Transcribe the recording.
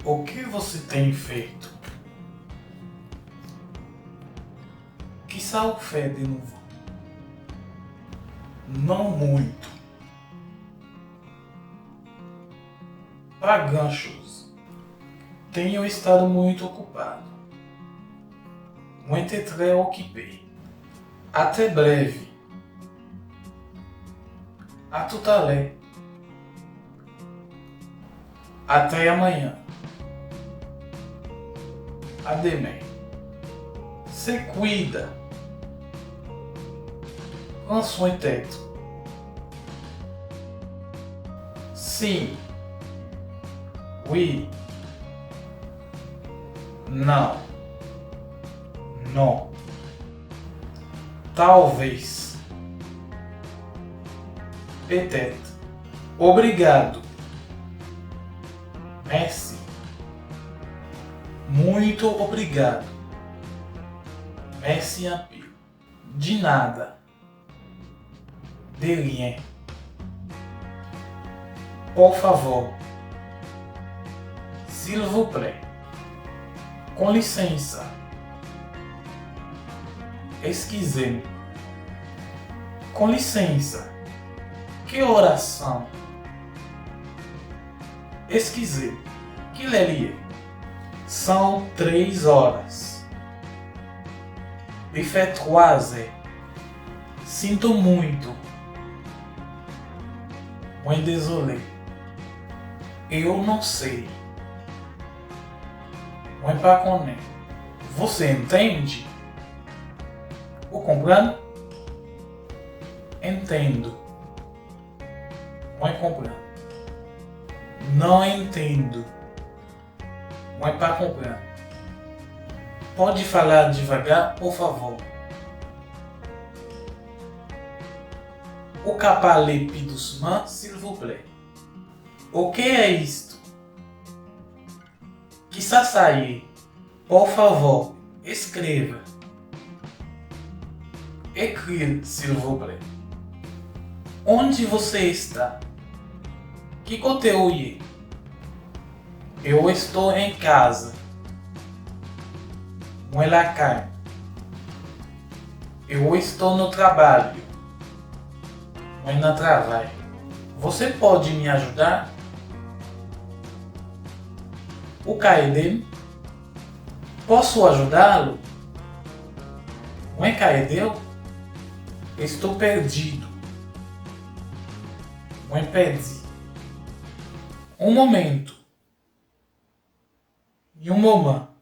O que você tem feito? Quizá o fé de novo. Não muito. Para ganchos. Tenho estado muito ocupado. Muito ocupé. Até breve. A tutalé. Até amanhã. Ademé. Se cuida. Lançou em teto. Sim. Oui. Não. Não. Talvez. Peut-être. Obrigado. Merci. Muito obrigado. Merci un peu. De nada. De rien. Por favor. S'il vous plaît. Com licença. Excusez-me. Com licença. Que oração? Excusez. Que leria? São 3 horas. Il fait 3 heures. Sinto muito. Muito désolé. Eu não sei. Muito pas connaître. Você entende? O comprando? Entendo. Muito comprando. Não entendo. Muito pas comprando. Pode falar devagar, por favor. O capalepe dos mãos, s'il vous plaît. O que é isto? Quizá sair. Por favor, escreva. Écrire, s'il vous plaît. Onde você está? Que conteúdo? Eu estou em casa. Moi la calle. Eu estou no trabalho. Moi no trabalho. Você pode me ajudar? O Caedem? Posso ajudá-lo? Moi Caedeu? Estou perdido. Moi perdi. Um momento. Em um momento.